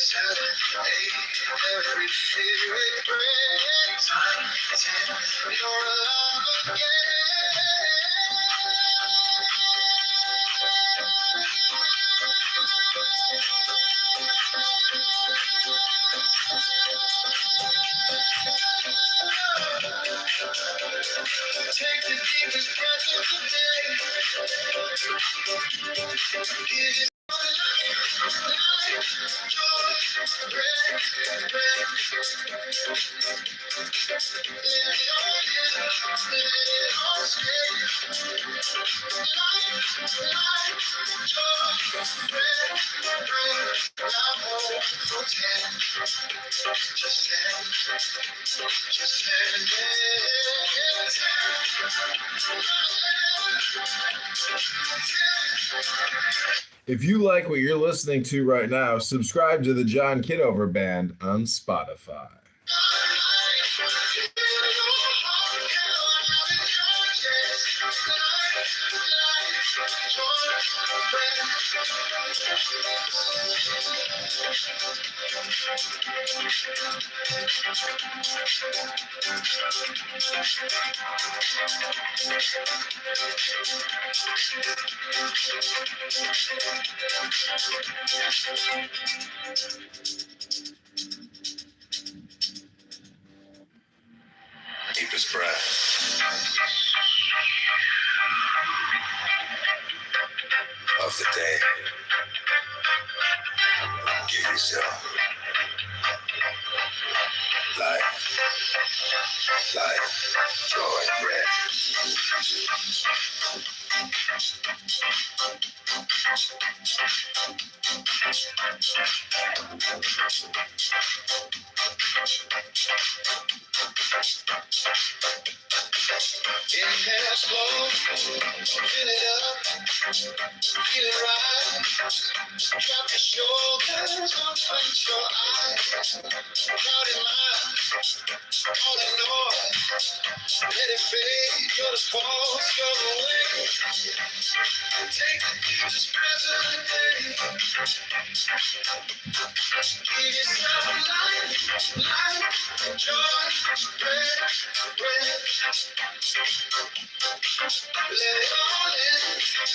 Saturday, every fear it brings. I'm you're alive again. Take the deepest breath of the day. Give it life, joy, breath. Let it all in, let it all stay. Life, joy, breath. Now hold for 10, just 10, just 10 minutes. If you like what you're listening to right now, subscribe to the John Kitover Band on Spotify. Deepest breath of the day. Give yourself life, joy, breath. Inhale slow, fill it up, feel it rise. Drop your shoulders, unpunch your eyes. Crowded mind, all the noise. Let it fade, you're the pulse, you're the wind. Take the deepest breath of the day. Give yourself life, joy, breath. Let it all in,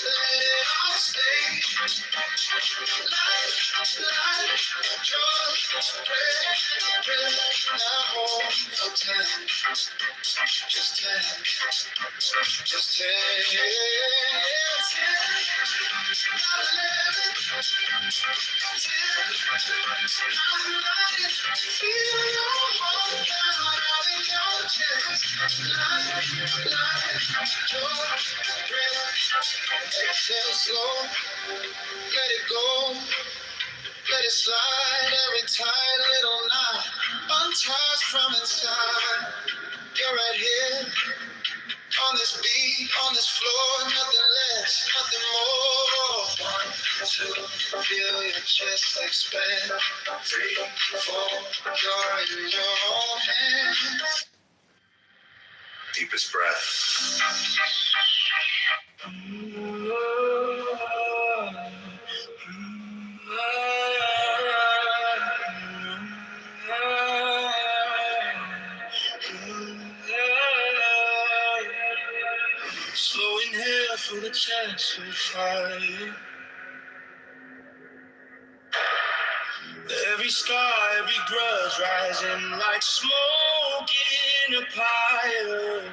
let it all stay. Life, joy, breath. Now hold for 10, just 10, just 10. 10, feel your heart down out in your chest. Life, joy, breath. Exhale slow, let it go, let it slide. Every tight little knot unties from inside. You're right here on this beat, on this floor, nothing less, nothing more. 1, 2, feel your chest expand. 3, 4, you're in your own hands. Deepest breath. Slow inhale for the chest to fire. Every scar, every grudge rising like smoke in a pyre.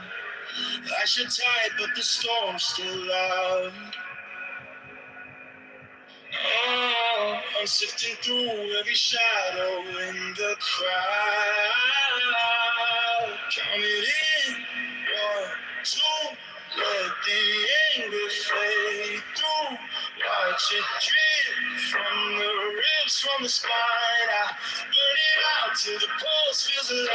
I should tide, but the storm's still loud. Oh, I'm sifting through every shadow in the crowd. Count it in, 1, 2. Let the anger fade through. Watch it drip from the ribs, from the spine. I burn it out till the pulse feels alive.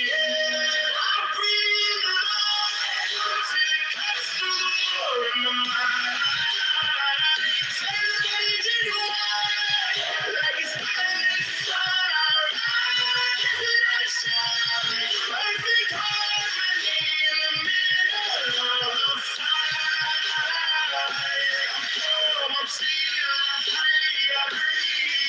Yeah, I breathe alive till it cuts through the door in my mind. Everything like it's burning inside. I rise and I shine. Perfect harmony in the middle of the fire. I'm calm, I'm still, I'm free, I breathe.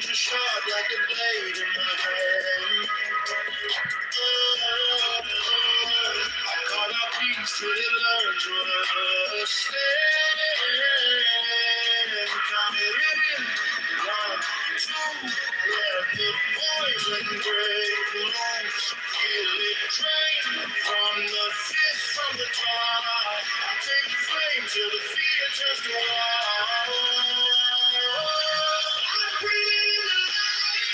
too sharp like a blade in my hand. I call out peace till it learns what a stand. Counted it in. 1, 2, let the poison break loose. Feel it drain from the fist, from the jaw. Take the flame till the fear turns to war. I breathe in the light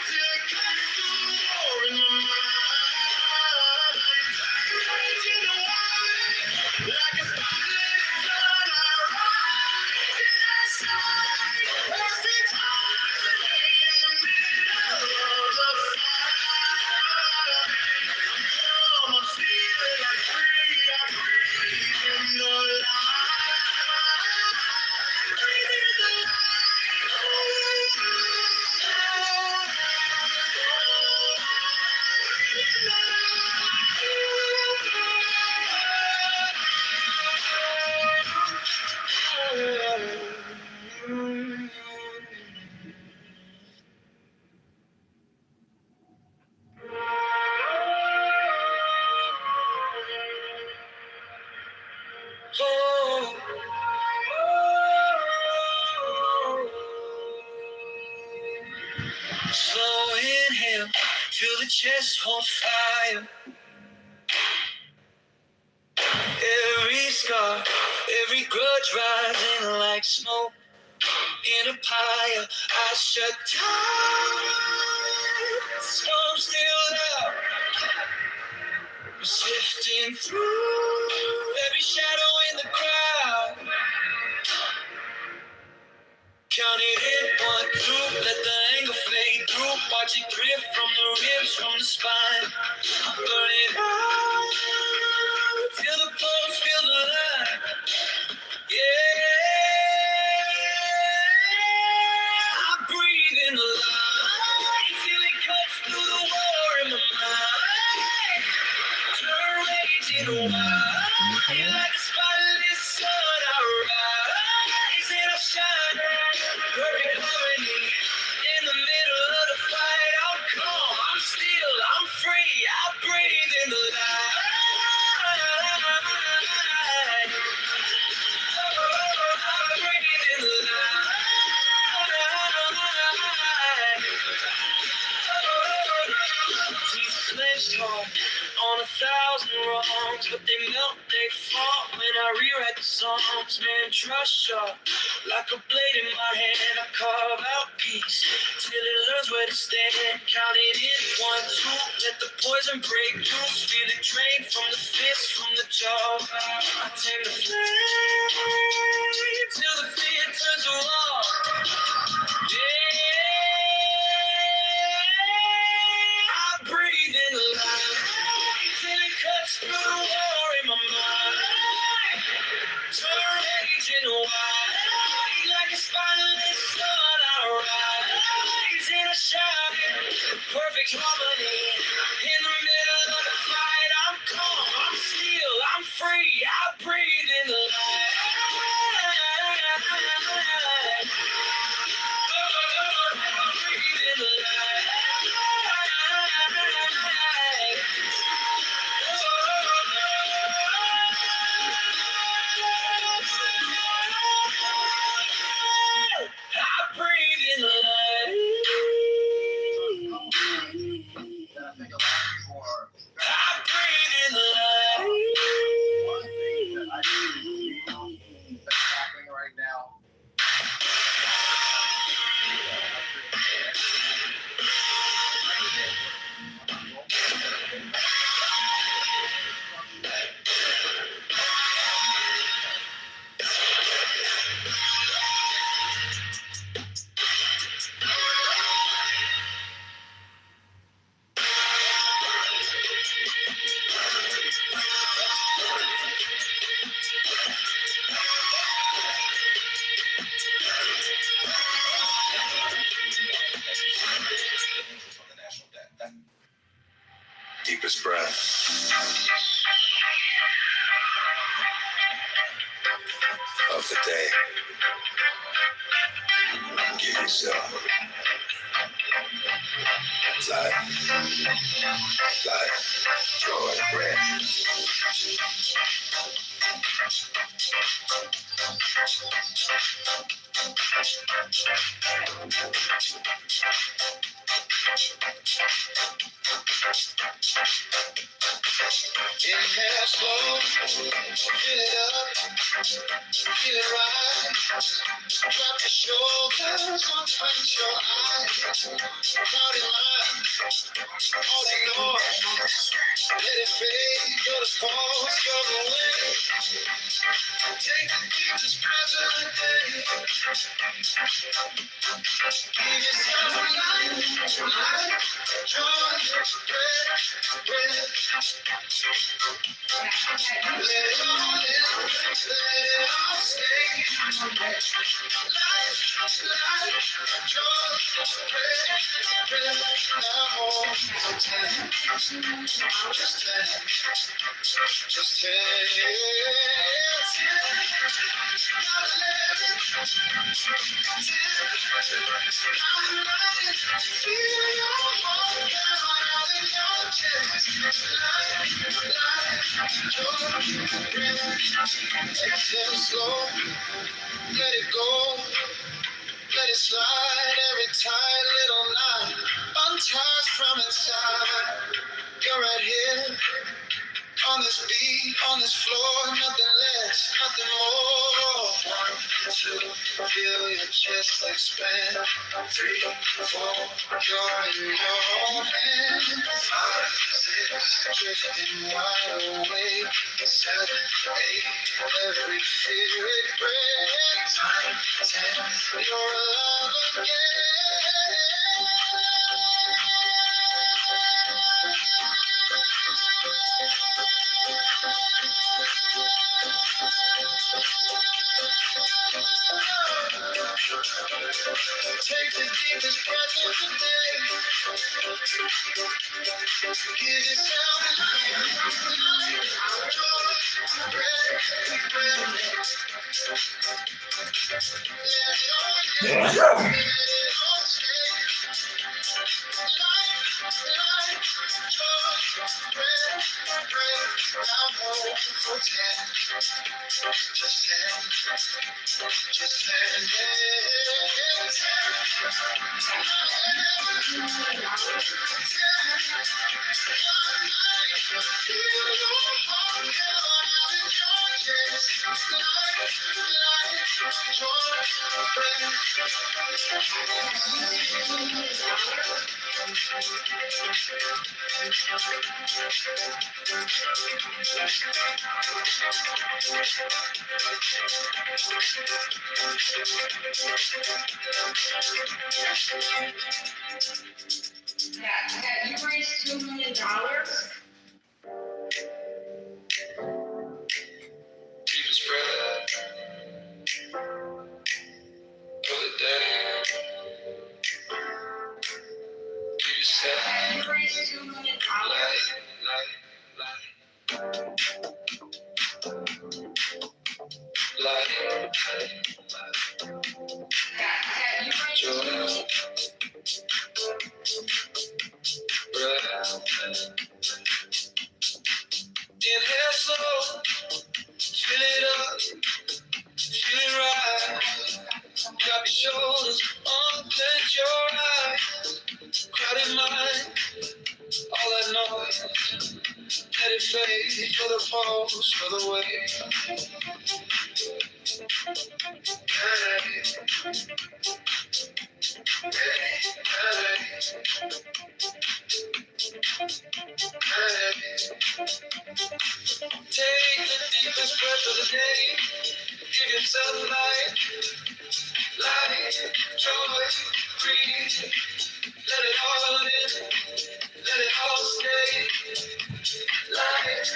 till it cuts through the war in my mind. Turn rage into wine like a spotless sun. I rise and I shine. Perfect harmony in the middle of the fight. I'm feeling like free. I breathe in the light. Breathe in the light. Slow inhale, feel the chest on fire. Every scar, every grudge rising like smoke in a pyre. I shut down, storm still out. I'm sifting through every shadow in the crowd. Count it in, 1, 2, let the anger fade through. Watch it drift from the ribs, from the spine. I'm burning out till the pulse feels alive. Yeah, I breathe in the light till it cuts through the war in my mind. Turn rage into wine like a spotless sun. I rise and I shine. Perfect harmony in the middle of the fight. I'm calm, I'm still, I'm free. I breathe in the light. I breathe in the light. Teeth clenched hard on 1,000 wrongs, but they melt, they fall when I rewrite the songs. Man, trust sharp like a blade in my hand. I carve out peace till it learns where to stand. Count it in, 1, 2, let the poison break loose. Feel it drain from the fist, from the jaw. I tame the flame till the fear turns to war. Yeah, I breathe in the light till it cuts through the war in my mind. Turn rage into wine like a spineless sun. I rise and I shine. Perfect harmony in the middle of the fight. I'm calm, I'm still, I'm free. I breathe in the light. I breathe in the light. I breathe in the light. I breathe in the light. One thing that I see that's happening right now. Deepest breath of the day. Give yourself Life, joy, breath. Inhale slow, fill it up, feel it rise. Drop your shoulders, unclench your eyes. Cloudy mind, all ignore. Let it fade, go to pause, go away. Take the deepest breath of the day. Give yourself life, joy, breath. Let it all in, let it all stay. Life, joy, breath. Now hold for 10, just 10, just 10. Not 11, 10. Feel your heart pound out in your chest. Life, joy, breath. Exhale slow, let it go. Let it slide every tight little knot. Untouched from inside. You're right here on this beat, on this floor. Nothing less, nothing more. 1, 2, feel your chest expand. 3, 4, you're in your own hand. 5, 6, drifting wide awake. 7, 8, every fear it breaks. 9, 10, you're alive again. Take the deepest breath of the day. Give yourself life, joy, breath. Let it all in, let it all stay. Life, joy, breath. Now hold for 10, just 10, just 10. That you raised $2 million? Deepest breath of the day. Give yourself You raised $2 million? light. That you raised $2 million? Joy, breath. Inhale slow, fill it up, feel it rise. Drop your shoulders, unclench your eyes. Crowded mind, all that noise. Let it fade, feel the pulse, feel the way. Hey, hey. Take the deepest breath of the day. Give yourself light, joy, breathe. Let it all in, let it all stay. Light,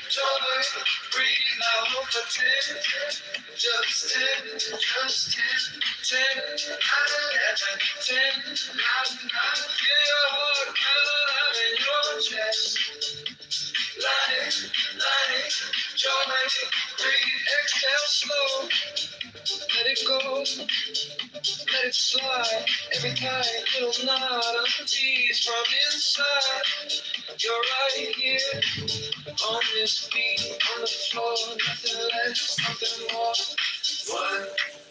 joy, breathe. Now hold for 10, just 10, just 10, 10, 11, 10, 9. Feel your heart pound in your chest. Light, joy, breathe. Exhale slow, let it go, let it slide. Every tight little knot unteased from inside. You're right here on this beat, on the floor, nothing less, nothing more. 1,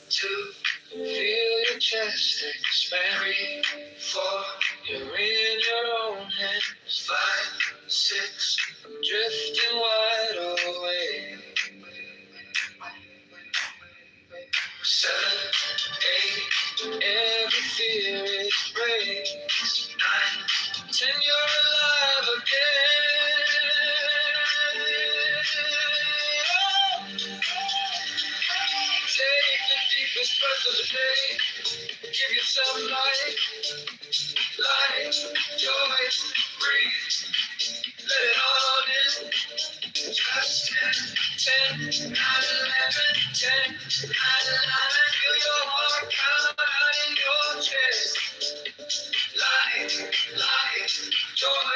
2, feel your chest expand. 4, you're in your own hands. 5, 6, drifting wide away. 7, 8, every fear is breaks. 9, 10, you're alive again. Take the deepest breath of the day. Give yourself life, joy, breathe. Let it all in. Just 10, 9, 11, 10, 9, 11. Feel your heart pound in your chest. Life, joy,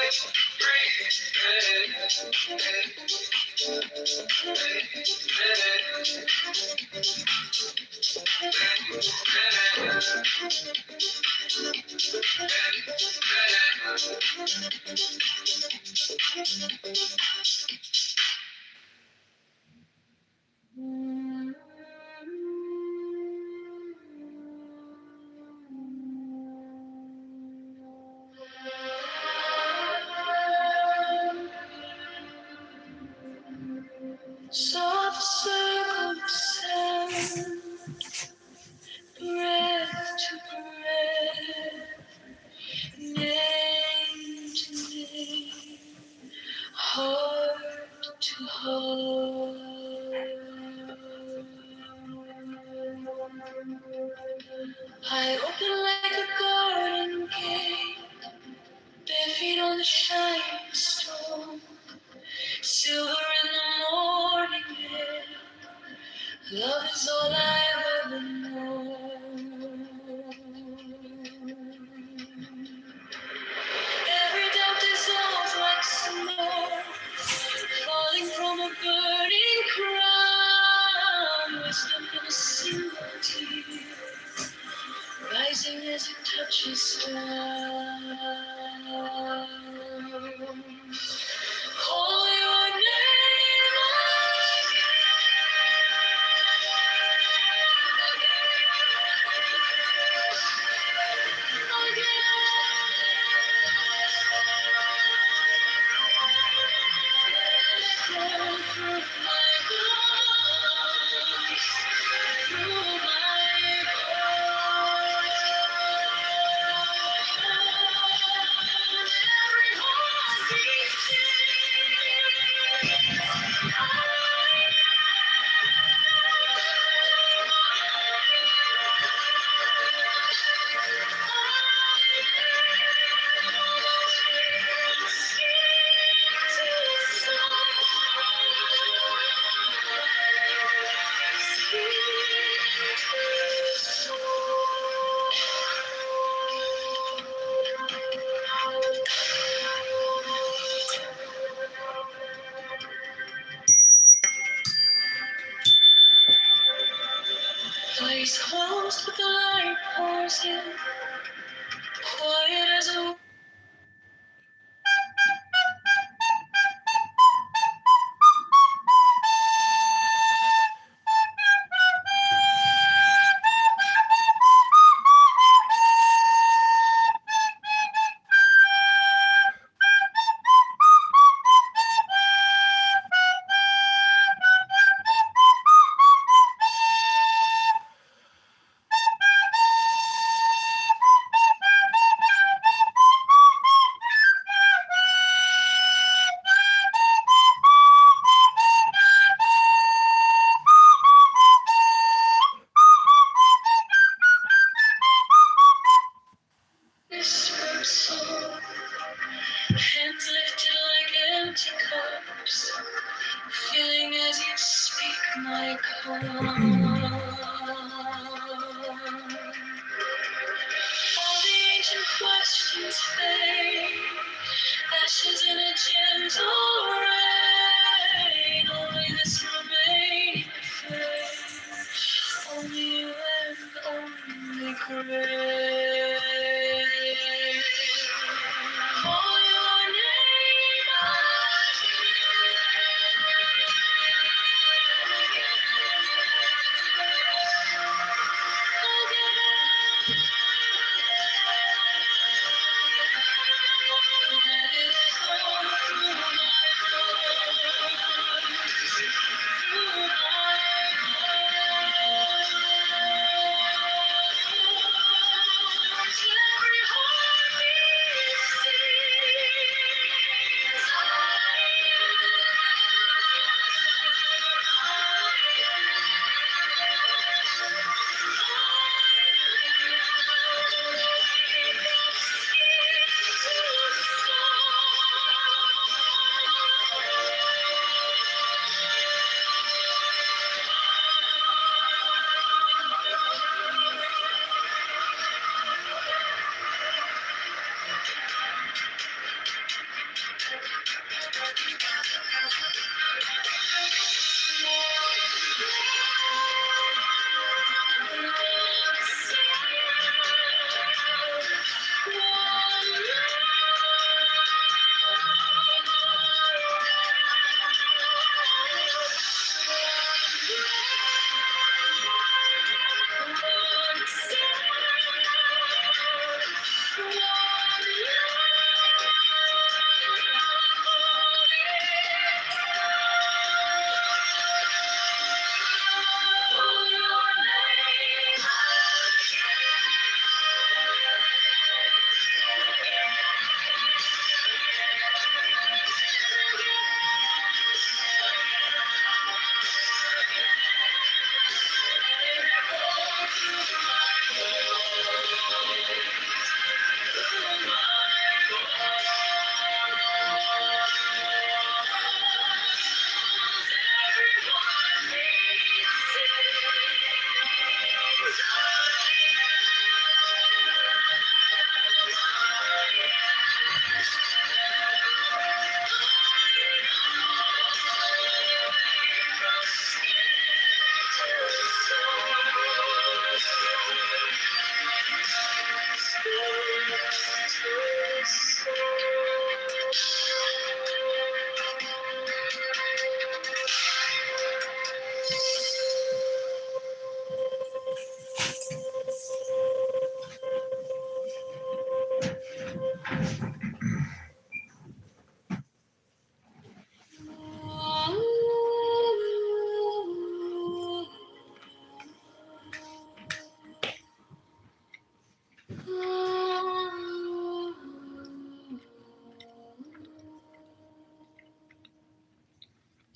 soft circle of sound, breath to breath, name to name, heart to heart. I open like a garden gate, bare feet on the shining stone, silver in the morning air. Love is all I've ever known. Every doubt dissolves like snow, falling from a burning crown. Wisdom in a single tear, rising as it touches down. Call your name again through my lungs, through my bones. Every heartbeat eyes closed, but the light pours in, quiet as a whispered soul, hands lifted like empty cups, filling as you speak my calm. All the ancient questions fade, ashes in a gentle rain. Only this remaining flame, only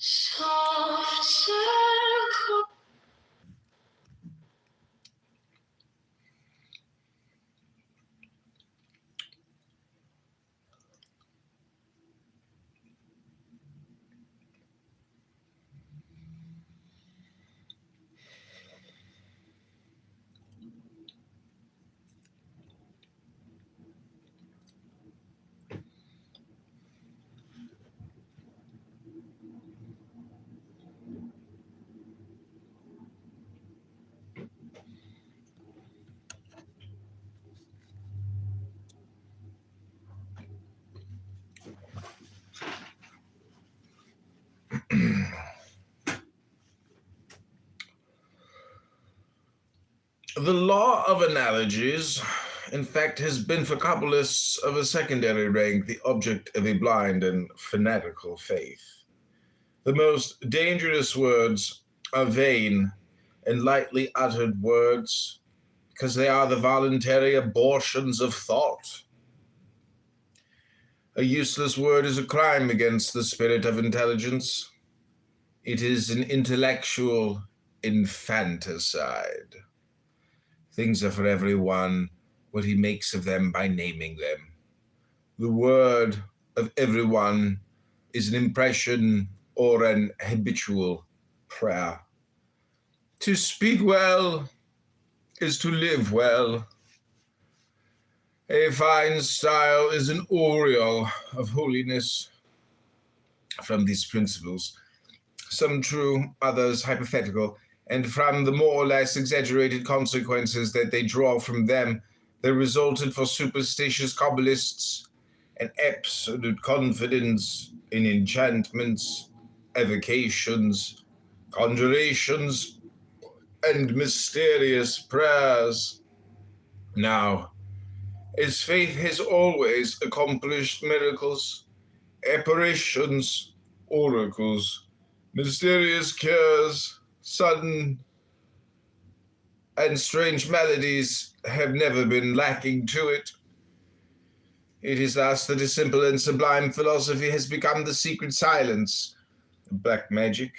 Soft circle. The law of analogies, in fact, has been for Kabbalists of a secondary rank the object of a blind and fanatical faith. The most dangerous words are vain and lightly uttered words because they are the voluntary abortions of thought. A useless word is a crime against the spirit of intelligence. It is an intellectual infanticide. Things are for everyone what he makes of them by naming them. The word of everyone is an impression or an habitual prayer. To speak well is to live well. A fine style is an aureole of holiness. From these principles, some true, others hypothetical, and from the more or less exaggerated consequences that they draw from them, there resulted for superstitious Kabbalists an absolute confidence in enchantments, evocations, conjurations, and mysterious prayers. Now, as faith has always accomplished miracles, apparitions, oracles, mysterious cures, sudden and strange melodies have never been lacking to it. It is thus that a simple and sublime philosophy has become the secret silence of black magic.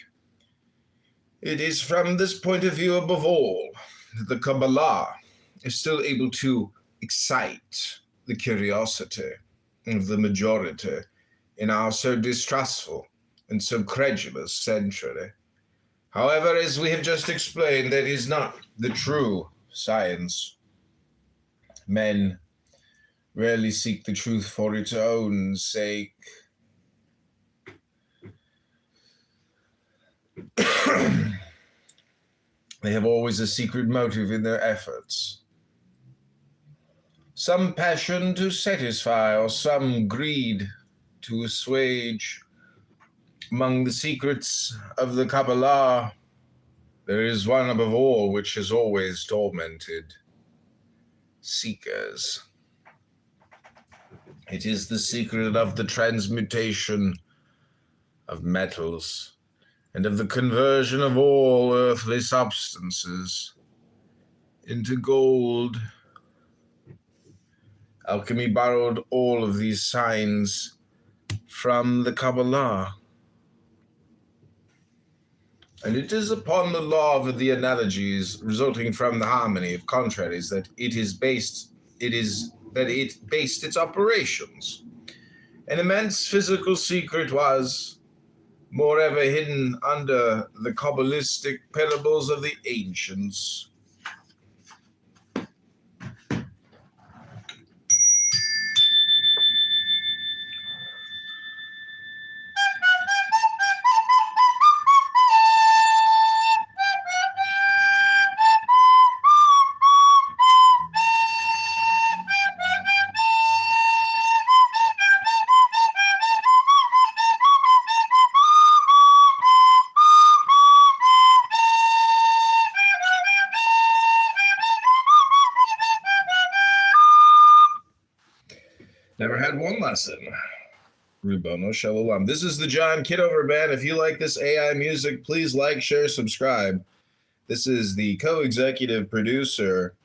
It is from this point of view above all that the Kabbalah is still able to excite the curiosity of the majority in our so distrustful and so credulous century. However, as we have just explained, that is not the true science. Men rarely seek the truth for its own sake. They have always a secret motive in their efforts. Some passion to satisfy or some greed to assuage. Among the secrets of the Kabbalah, there is one above all which has always tormented seekers. It is the secret of the transmutation of metals and of the conversion of all earthly substances into gold. Alchemy borrowed all of these signs from the Kabbalah. And it is upon the law of the analogies resulting from the harmony of contraries that it based its operations. An immense physical secret was, moreover, hidden under the Kabbalistic parables of the ancients. Never had one lesson. Rubono Shalom. This is the John Kitover Band. If you like this AI music, please like, share, subscribe. This is the co-executive producer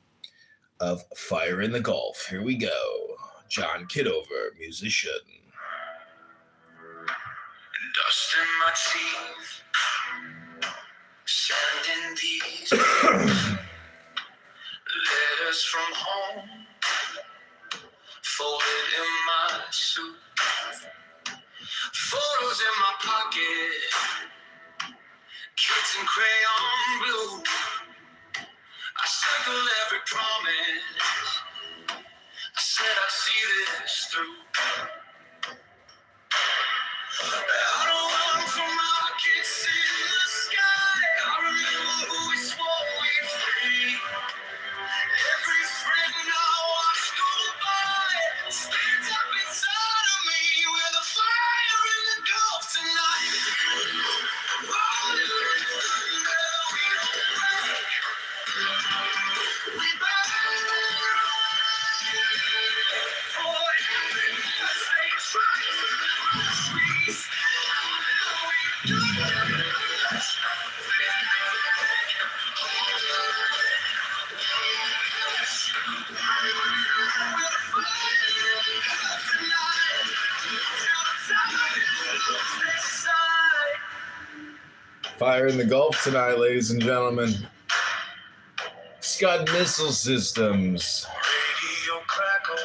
of Fire in the Gulf. Here we go. John Kitover, musician. Dust in my teeth, sand in these letters from home, folded in my suit, photos in my pocket, kids in crayon blue. I circled every promise, I said I'd see this through. I don't run from rockets in the sky. I remember who we swore we'd free. Every friend I watched go by stands up inside of me with a fire in the Gulf tonight. Rolling in thunder, we don't break. We burn for everything they try to crush. We stand, we do. Fire in the Gulf tonight, ladies and gentlemen. Scud missile systems. Radio crackles,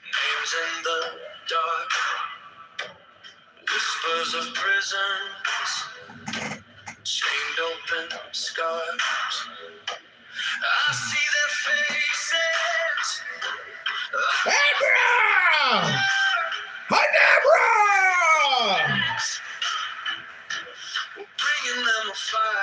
names in the dark, whispers of prisons, chained open scars. I see their faces. Abra! Hi, Abra! We're bringing them a fire.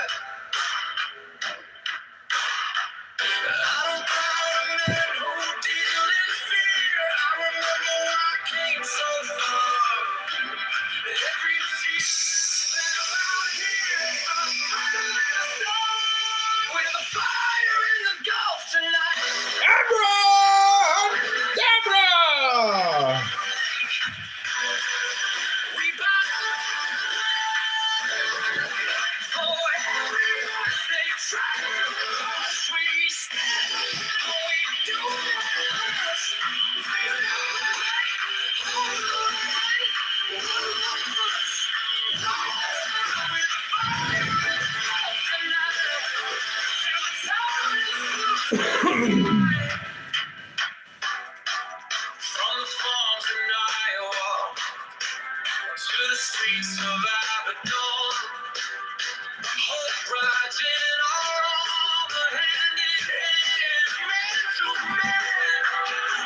fire in the Gulf tonight. Deborah! We bow for everyone they try to crush. We stand, all we do is fight. From the farms in Iowa to the streets of Abaddon, hope rides in our armor, hand in hand, man to man.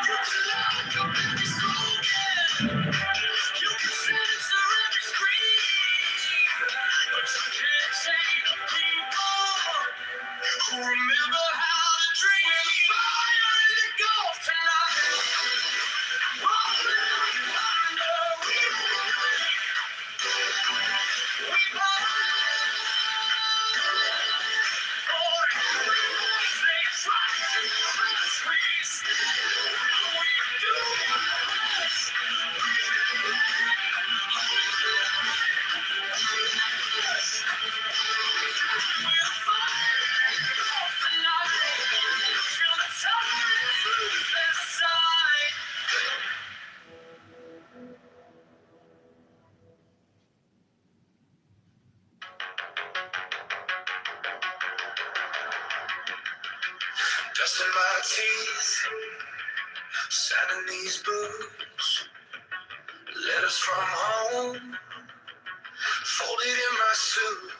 You can lock up every slogan, you can censor every scream, but you can't take the people who remember how to dream. We're the fire in the Gulf tonight. Dusting my teeth, sanding these boots, letters from home, folded in my suit,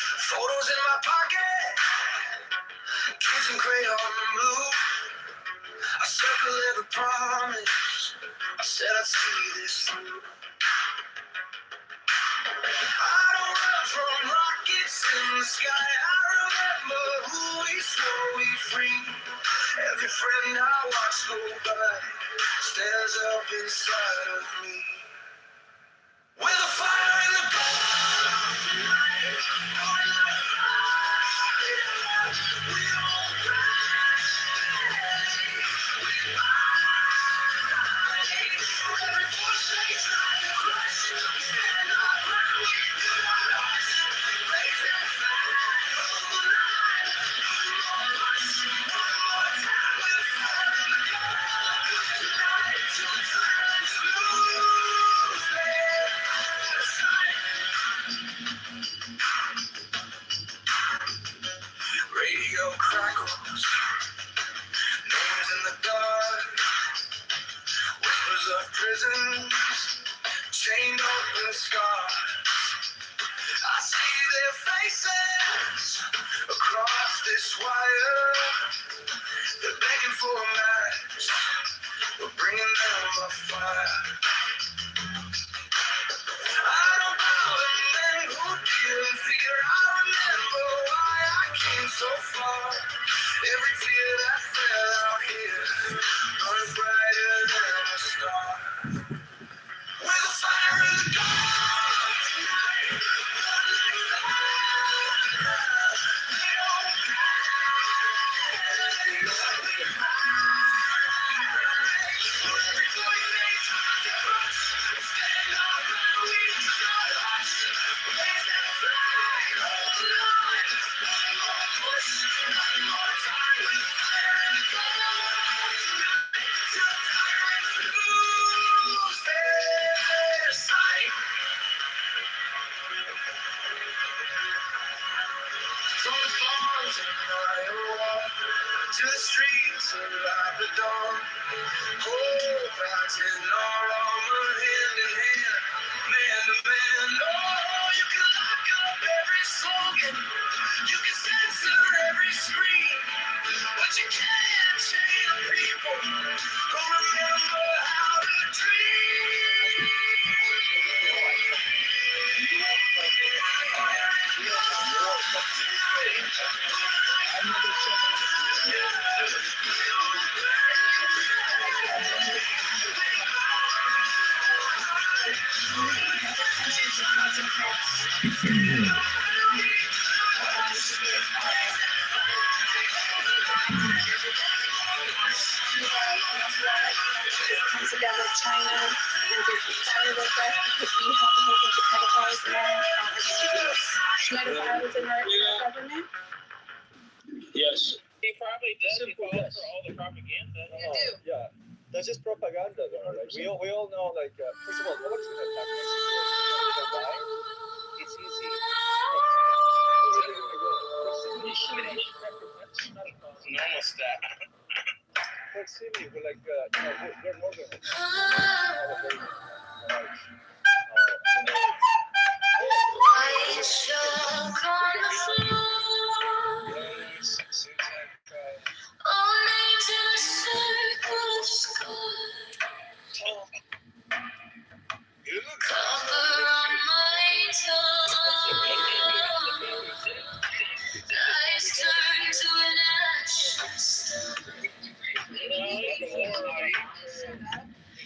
photos in my pocket, kids in crayon blue. I circle every promise, I said I'd see this through. I don't run from rockets in the sky, I remember who we swore we'd free. Every friend I watch go by stands up inside of me. With a fire in the Gulf tonight, going like fire. We don't cry, we fight. For every voice they try to crush, we stand our ground, we do not hush. Raise that flag, hold the line. One more push, one more time. With a fire in the Gulf tonight, till the tyrants lose their sight. Radio crackles, names in the dark, whispers of prisons, chained open scars. I see their faces across this wire. They're begging for a match, we're bringing them a fire. I don't know the men who didn't fear. I remember why I came so far. Every tear that fell out here burns brighter than a star. With a fire in the Gulf tonight, burn like fire. They don't cry, we hide. For every voice they try to crush, stand our ground, we do not hush. Raise that flag, hold the line. One more push, one more time. With fire in the Gulf tonight, till tyrants lose their sight. From the farms in Iowa to the streets of Abaddon, hope rides in our armor, hand in hand, man to man. Oh, you can lock up every slogan, you can censor every scream, but you can't chain the people who remember how to dream. Fire in the Gulf tonight, burn like Comes together China and just decided with us because we have a whole bunch of pedophiles in our pedophiles in our government. Yes. He probably does. He falls for all the propaganda. You do. Yeah. That's just propaganda, though. Like we all know. Like first of all, nobody's gonna attack Mexico. It's easy. Almost that. Proximity, we're like we're northern. White chalk on the floor. Yes, seems like All names in a circle of sky. you look. Copper on my tongue. Eyes turn to an ashen stone.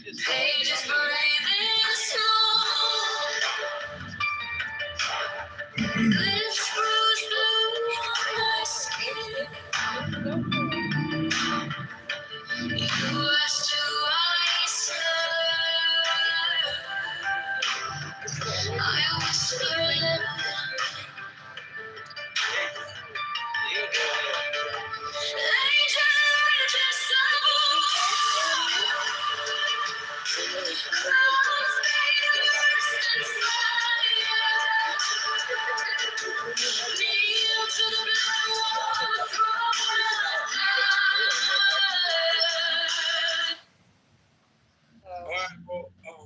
Pages breathing smoke. Lips bruised blue on my skin. You asked who I serve. I whisper, let them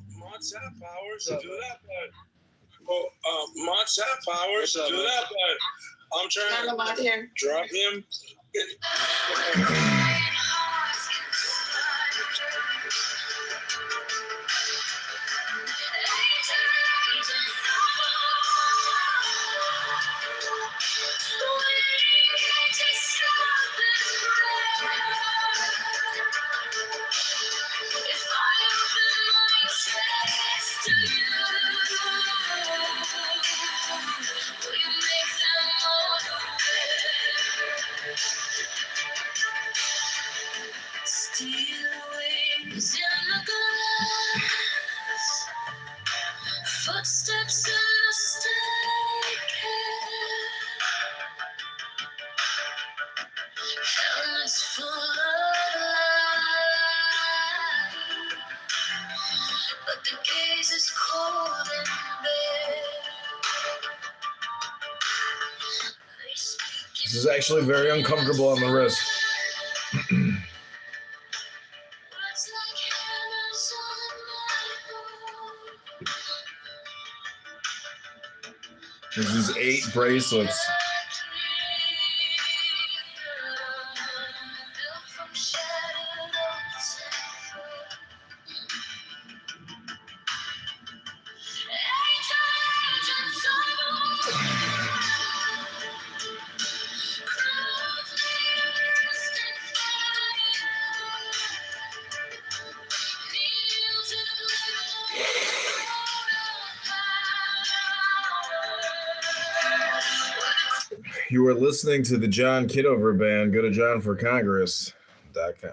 Mods have powers to do that, but Mods have powers to do that, but I'm trying to drop him. If I open my chest to you, will you make them all aware? Steel wings in the glass, footsteps in the staircase, helmets full of light, but the gaze is cold and bare. This is actually very uncomfortable on the wrist. There's these 8 bracelets. You are listening to the John Kitover Band. Go to johnforcongress.com.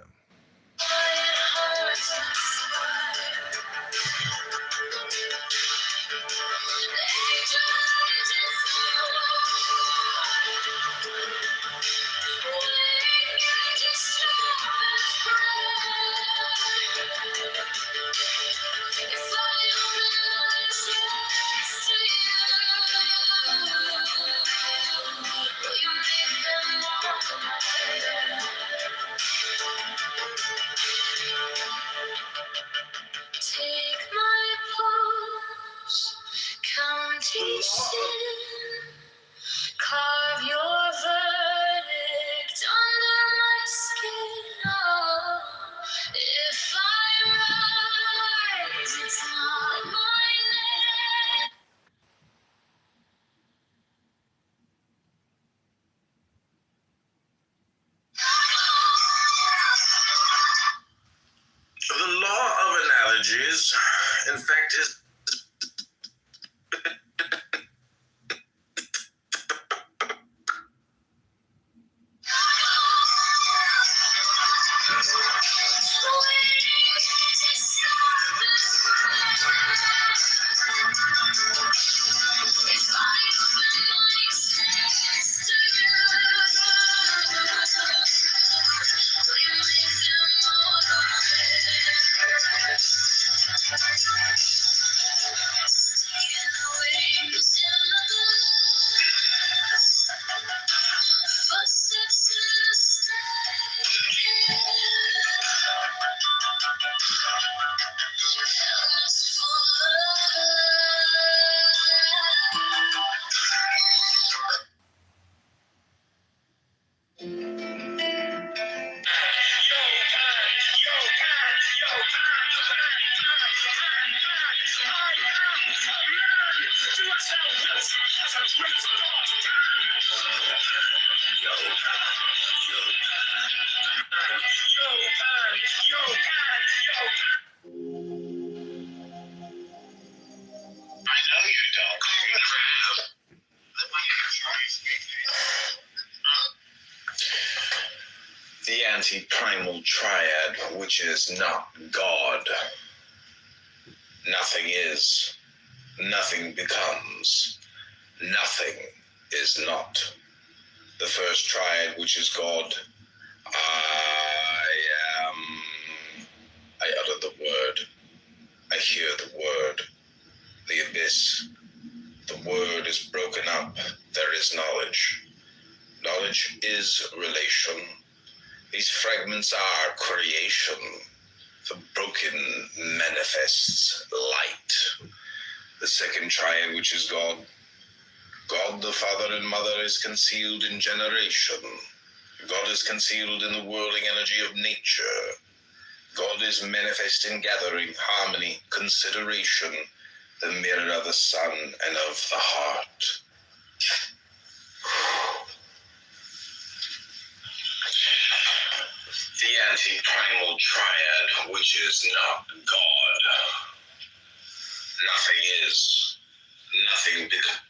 Take my pulse, count each sin, carve your verdict under my skin. Oh, if I rise, it's not my name. The law of analogies, in fact, is The anti-primal triad, which is not God. Nothing is, nothing becomes, nothing is not. The first triad, which is God. I utter the word. I hear the word. The abyss. The word is broken up. There is knowledge. Knowledge is relation. These fragments are creation. The broken manifests light. The second triad, which is God. God the Father and Mother is concealed in generation. God is concealed in the whirling energy of nature. God is manifest in gathering, harmony, consideration, the mirror of the sun and of the heart. The anti-primal triad, which is not God. Nothing is, nothing becomes.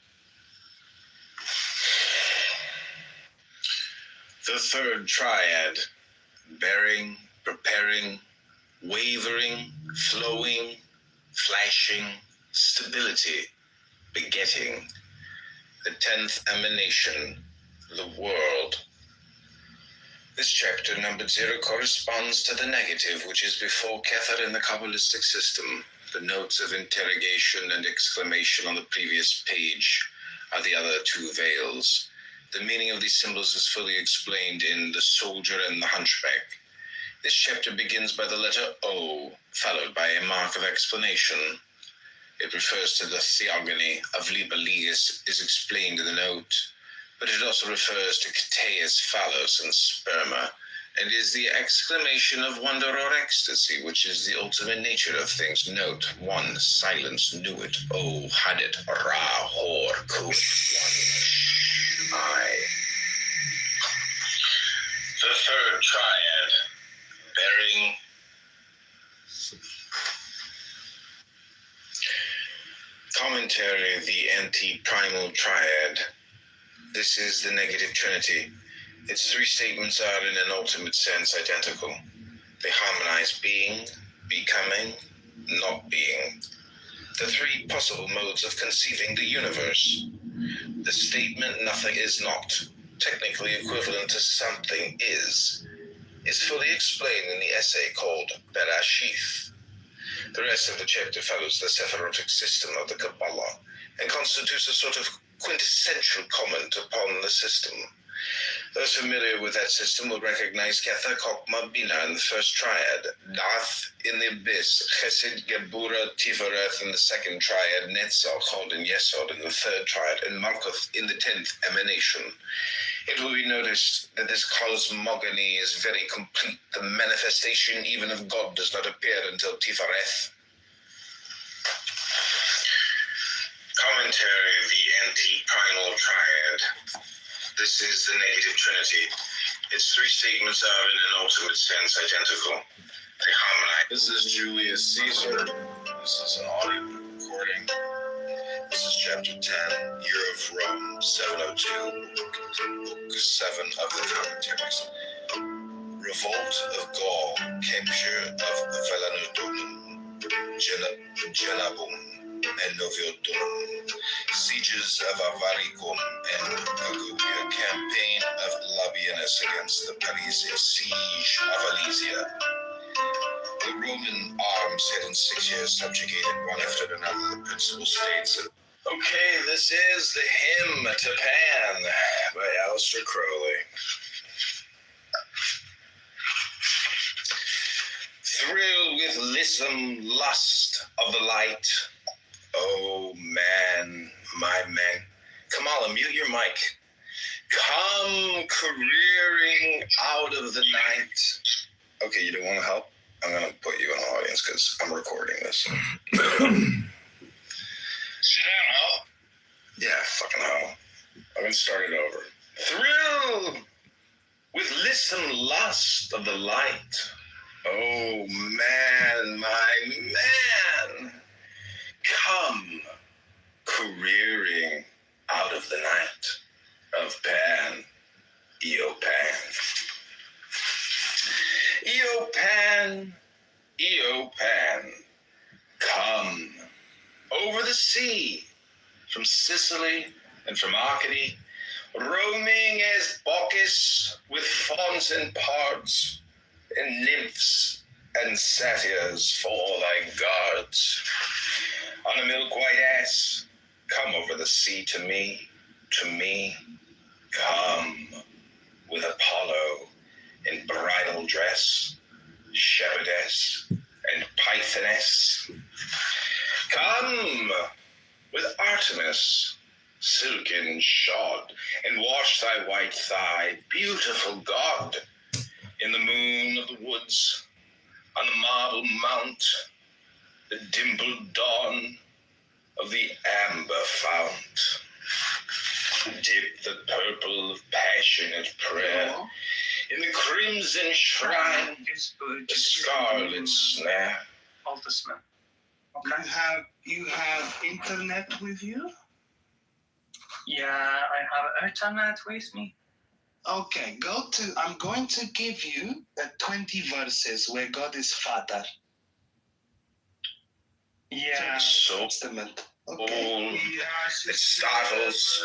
The third triad, bearing, preparing, wavering, flowing, flashing, stability, begetting. The 10th emanation, the world. This chapter, numbered 0, corresponds to the negative, which is before Kether in the Kabbalistic system. The notes of interrogation and exclamation on the previous page are the other two veils. The meaning of these symbols is fully explained in The Soldier and the Hunchback. This chapter begins by the letter O, followed by a mark of explanation. It refers to the theogony of Liber Legis, is explained in the note, but it also refers to Cateus, Phallus, and Sperma, and is the exclamation of wonder or ecstasy, which is the ultimate nature of things. Note 1, silence, knew it, O, had it, ra, hor, could, 1, I. The third triad, bearing. Commentary, the anti-primal triad. This is the negative trinity. Its three statements are in an ultimate sense identical. They harmonize being, becoming, not being. The three possible modes of conceiving the universe. The statement nothing is not, technically equivalent to something is fully explained in the essay called Berashith. The rest of the chapter follows the Sephirotic system of the Kabbalah and constitutes a sort of quintessential comment upon the system. Those familiar with that system will recognize Kether, Chokmah, Binah in the first triad, Dath in the abyss, Chesed, Gebura, Tifereth in the second triad, Netzach, Hod, and Yesod in the third triad, and Malkuth in the 10th emanation. It will be noticed that this cosmogony is very complete. The manifestation even of God does not appear until Tifereth. Commentary, the anti-primal triad. This is the negative trinity. Its three statements are in an ultimate sense identical. They harmonize. This is Julius Caesar. This is an audio recording. This is chapter 10, Year of Rome, 702, book 7 of the commentaries. Revolt of Gaul, capture of Velanodunum, Genabum, and Noviodunum, sieges of Avaricum and Agubia, campaign of Labienus against the Parisian, siege of Alesia. The Roman arms had in 6 years subjugated one after another the principal states of. Okay, this is The Hymn to Pan by Aleister Crowley. Thrill with lissom lust of the light. Oh man, my man. Kamala, mute your mic. Come careering roaming out of the night. Okay, you don't want to help? I'm going to put you in the audience because I'm recording this. Sit down, Al. Yeah, fucking hell. I'm going to start it over. Thrill with listen lust of the light. Oh, man, my man. Come careering out of the night of Pan. Eopan. Eopan, Eopan, come over the sea from Sicily and from Arcady, roaming as Bacchus with fawns and pards, and nymphs and satyrs for thy guards. On a milk-white ass, come over the sea to me, come with Apollo in bridal dress, shepherdess and pythoness. Come with Artemis, silken shod, and wash thy white thigh, beautiful God, in the moon of the woods, on the marble mount, the dimpled dawn of the amber fount. Dip the purple of passionate prayer in the crimson shrine, the scarlet snare. Congressman. Okay. You have internet with you? Yeah, I have internet with me. Okay, I'm going to give you 20 verses where God is Father. Yeah. So Testament. Okay. old, Yes, it startles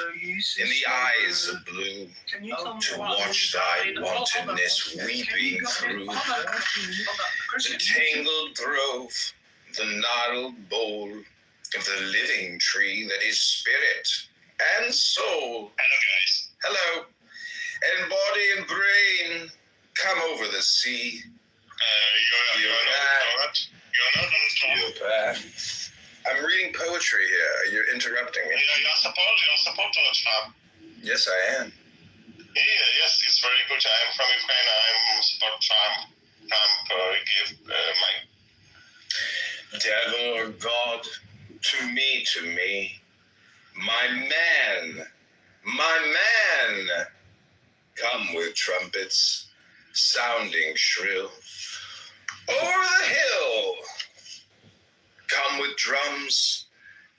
in the eyes of blue Can you tell me to what watch thy wantonness weeping through the tangled grove, the gnarled bole of the living tree that is spirit and soul. Hello, guys. Hello, and body and brain come over the sea. You're not on the phone. I'm reading poetry here. You're interrupting me. You're supposed to stop. Yes, I am. Yeah, yes, it's very good. I'm from Ukraine. I'm support Trump. Give my Devil or God, to me, my man, come with trumpets sounding shrill. Over the hill, come with drums,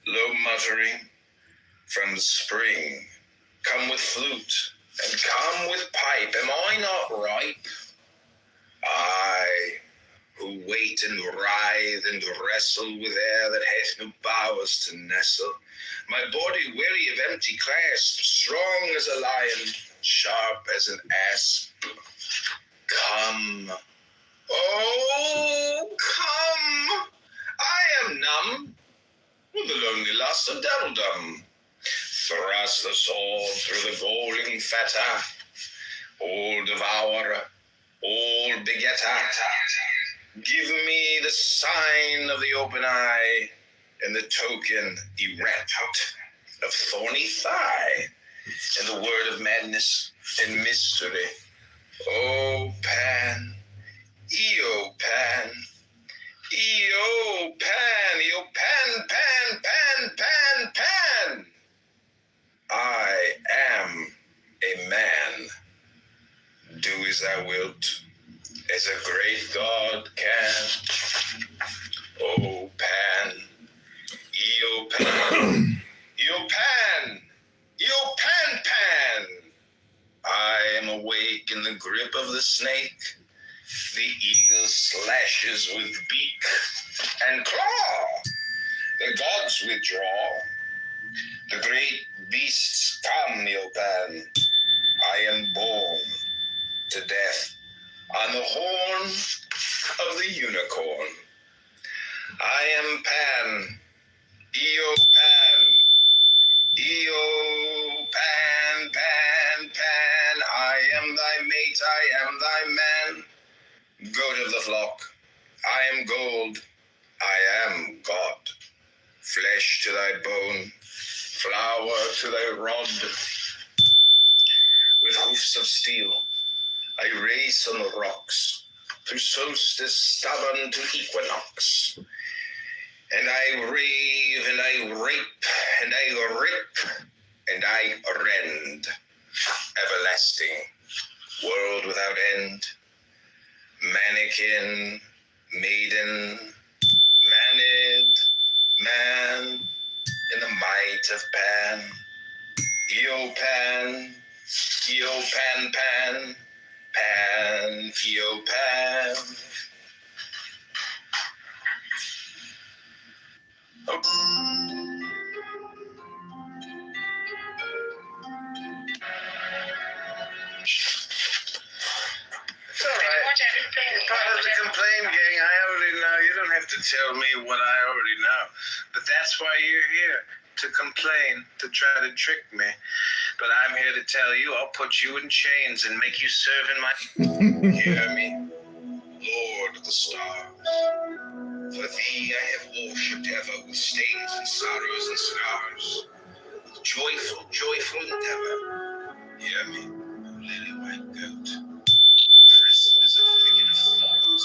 low muttering from the spring. Come with flute and come with pipe. Am I not ripe? I, who wait and writhe and wrestle with air that hath no bowers to nestle, my body weary of empty clasp, strong as a lion, sharp as an asp. Come, oh, come, I am numb with the lonely lust of devildom. Thrust the sword through the galling fetter, all devourer, all begetter. Give me the sign of the open eye and the token erect of thorny thigh and the word of madness and mystery. O Pan, Eopan, Eopan, Eopan, Pan. I am a man. Do as thou wilt, as a great God can. O Pan, Eopan, Eopan, Eopan. I am awake in the grip of the snake. The eagle slashes with beak and claw. The gods withdraw. The great beasts come, Eopan. I am born to death on the horn of the unicorn. I am Pan, Eopan, Eopan, Pan. I am thy mate, I am thy man. Goat of the flock, I am gold, I am God. Flesh to thy bone, flour to thy rod. With hoofs of steel, I race on the rocks, through solstice stubborn to equinox. And I rave, and I rape, and I rip, and I rend. Everlasting, world without end. Mannequin, maiden, manid, man, in the might of Pan. Eopan, Eopan, Pan, Pan, Eopan. It's all right. You're part of the complain gang. I already know. You don't have to tell me what I already know. But that's why you're here, to complain, to try to trick me. But I'm here to tell you, I'll put you in chains and make you serve in my... Hear me, Lord of the stars. For thee I have worshipped ever with stains and sorrows and scars. With joyful, joyful endeavor. Hear me, O lily-white goat. Crisp as a thicket of thorns.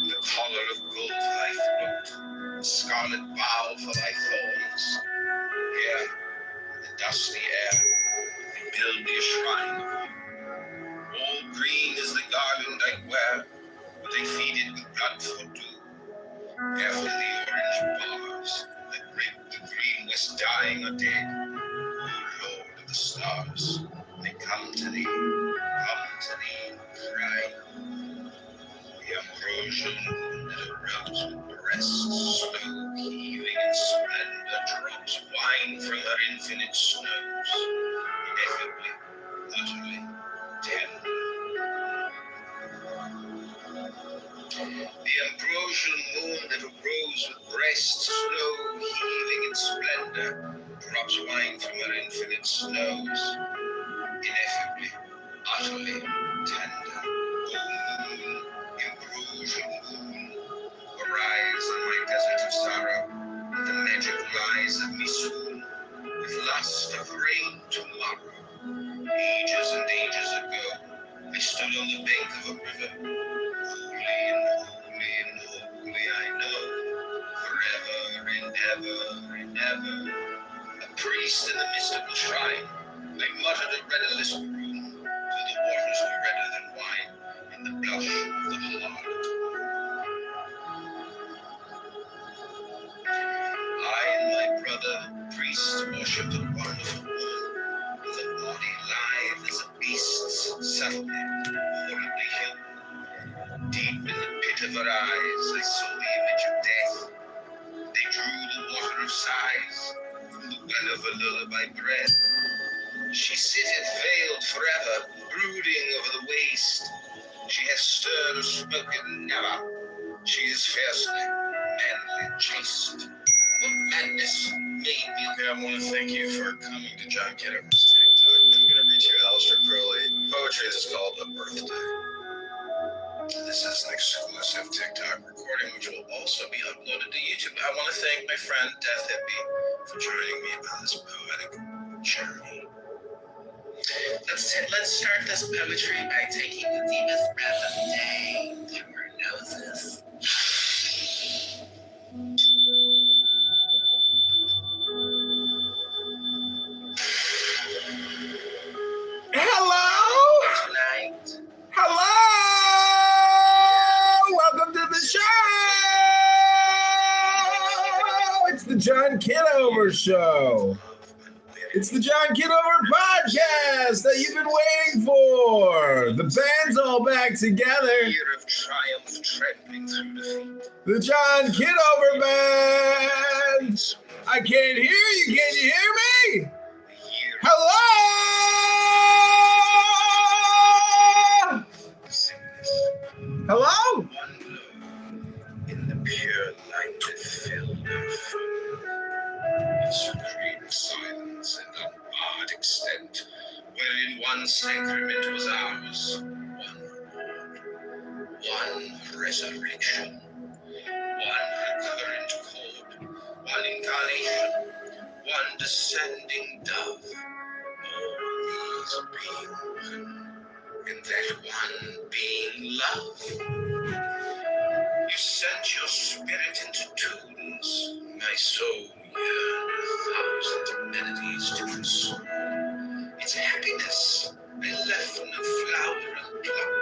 The collar of gold for thy throat. The scarlet bough for thy thorns. Here, in the dusty air, they build me a shrine of you. All green is the garland I wear, but they feed it with blood for dew. Careful the orange bars that rape the green west dying or dead. O Lord of the stars, they come to thee, crying. The ambrosial moon that arose with breasts slow heaving in splendor drops wine from her infinite snows, ineffably, utterly tender. The ambrosial moon that arose with breasts slow heaving in splendor drops wine from her infinite snows, ineffably, utterly tender. O moon, ambrosial moon, arise on my desert of sorrow, and the magic lies of me soon, with lust of rain tomorrow. Ages and ages ago, I stood on the bank of a river, holy and holy and holy I know, forever and ever and ever. A priest in the midst of the shrine, I muttered a redderless rune, till the waters were redder than wine, in the blush of the heart. I and my brother, priest, worshipped a wonderful woman, with a body lithe as a beast's, suddenly, horribly human. Deep in the pit of her eyes, I saw the image of death. They drew the water of sighs from the well of a lullaby breath. She sitteth veiled forever, brooding over the waste. She hath stirred or spoken never. She is fiercely, manly, chaste. What madness made me? Okay, I want to thank you for coming to John Kitover's TikTok. I'm going to read you Aleister Crowley. Poetry is called A Birthday. This is an exclusive TikTok recording, which will also be uploaded to YouTube. I want to thank my friend Death Hippie for joining me on this poetic journey. Let's start this poetry by taking the deepest breath of the day through our noses. Hello? Tonight. Hello! Welcome to the show! It's the John Kitover Show. It's the John Kitover podcast that you've been waiting for. The band's all back together. Year of triumph trampling through defeat. The John Kitover band. I can't hear you. Can you hear me? Hello? Hello? In the pure light that filled our food. In supreme silence and unbarred extent, wherein one sacrament was ours, one reward, one resurrection, one recurrent chord, one incarnation, one descending dove, all these being one. and that one being love. You sent your spirit into tunes, my soul yearned 1,000 melodies to console. It's happiness I left from the flower and plump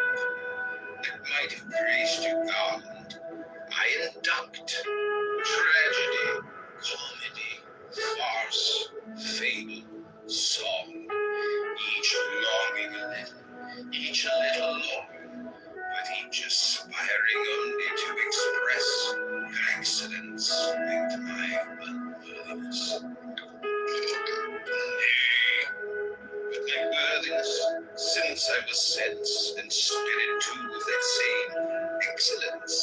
that might have graced your garland. I induct tragedy, comedy, farce, fable, song, each longing a little, each a little long, but each aspiring only to express your excellence and my unworthiness. Nay, but my worthiness, since I was sense and spirit too of that same excellence.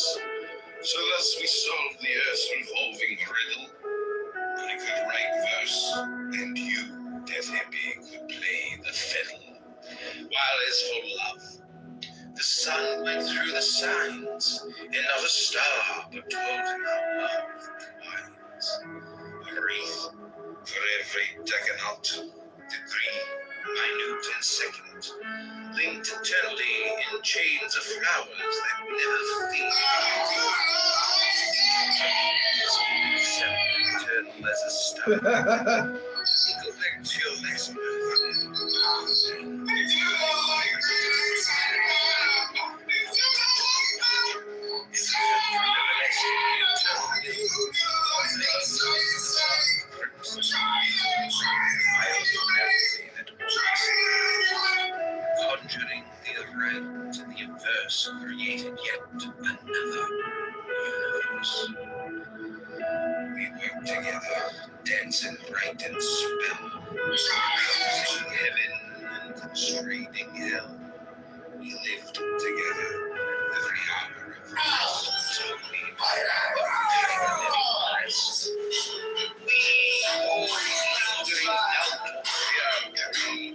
So thus we solved the earth's revolving riddle. I could write verse, and you, death happy, could play the fiddle. While as for love, the sun went through the signs, and not a star but told him how love winds. A wreath for every decanate, degree, minute and second, linked eternally in chains of flowers that never fade. Eternal as a star. Go back to your next birth. Conjuring the right and the inverse, created yet another universe. We work together, dancing right and spell, causing heaven and constraining hell. We lived together, every hour of rest, so we rest. Lingering out fear, tree,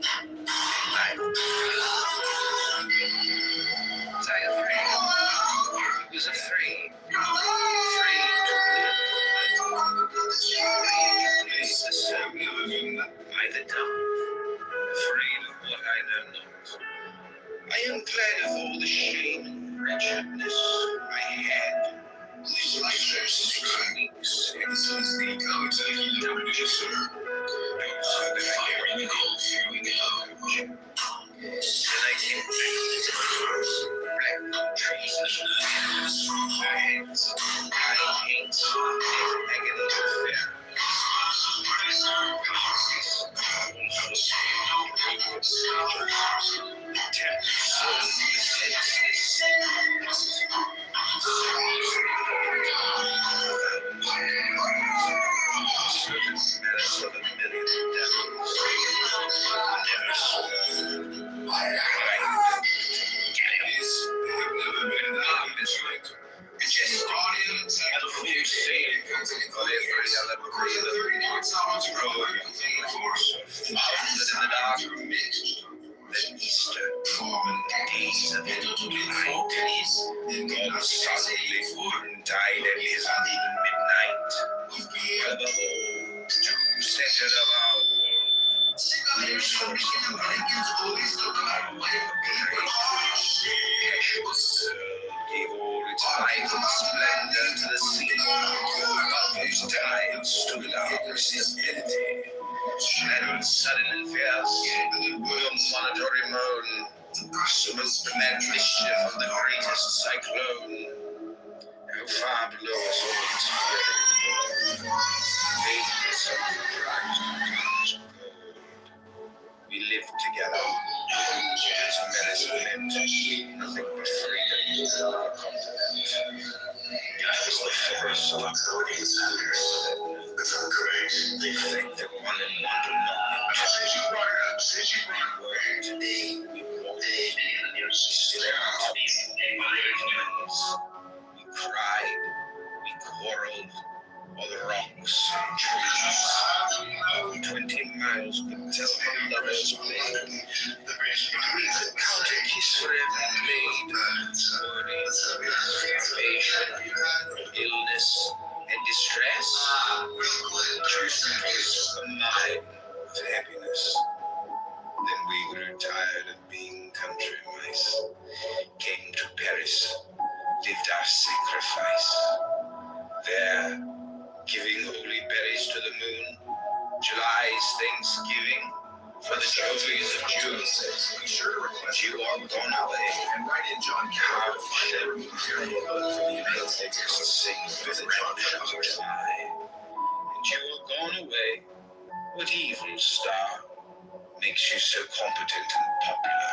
life. Was I afraid? I was afraid. Afraid to live. Afraid to serve by the dumb. Afraid of what I know not. I am glad of all the shame and wretchedness I had. This life for 6 weeks, and this is the executive producer. Outside the fire in the cold, here we go. And I came back to the house, black trees and leaves, my hands, my paints, agony of fear. Then Easter, and days of it, God suddenly died at his midnight. Above all, true center of our world, there's something gave all its life and splendor to the sea. Above whose time stood our stability. And sudden and fierce, with a monitory moan, smote the mad mischief of the greatest cyclone. How far below us all its fury, vagueness of the Christ of gold. We lived together, as medicine meant nothing but freedom on our continent. I was the first of the fact that one and one do not today we walked, we slept, we cried, we quarreled, on the rocks and trees. 20 miles could tell how lovers played. We could count a kiss for every blade. Starvation, illness, and distress. Choose a mind of happiness. Then we grew tired of being countrymen. Write in John Kitover to find out who's takes the same visit John Kitover. And you are gone away. What evil star makes you so competent and popular?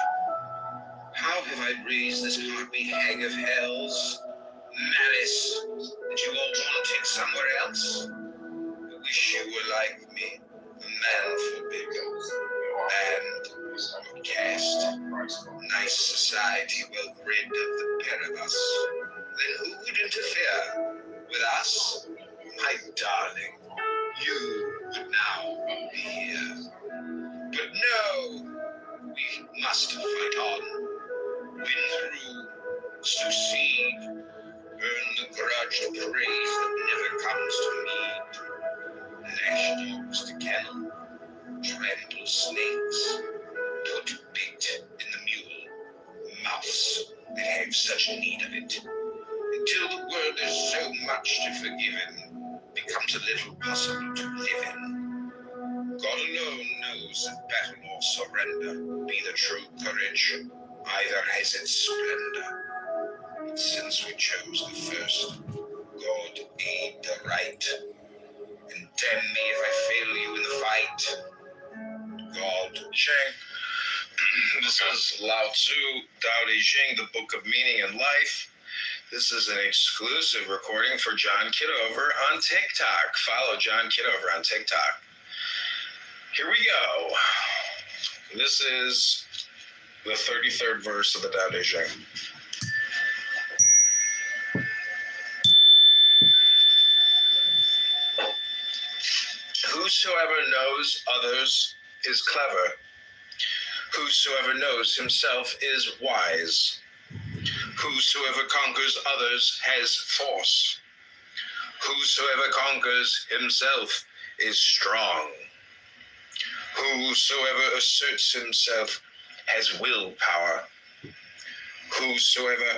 How have I raised this heartbeat hag of hells? Malice that you all wanted somewhere else? I wish you were like me, a man forbidden, banned, outcast, nice society well rid of the pair of us. Then who would interfere with us? My darling, you would now be here. But no, we must fight on, win through, succeed, earn the grudged praise that never comes to mead. Lash dogs to kennel, trample snakes, put bit in the mule, mouths that have such need of it, until the world is so much to forgive in, becomes a little possible to live in. God alone knows if battle or surrender be the true courage, either has its splendor. But since we chose the first, God aid the right, and damn me if I fail you in the fight. God, Shang, this is Lao Tzu, Tao Te Ching, the Book of Meaning and Life. This is an exclusive recording for John Kitover on TikTok. Follow John Kitover on TikTok. Here we go. This is the 33rd verse of the Tao Te Ching. Whosoever knows others is clever. Whosoever knows himself is wise. Whosoever conquers others has force. Whosoever conquers himself is strong. Whosoever asserts himself has willpower. Whosoever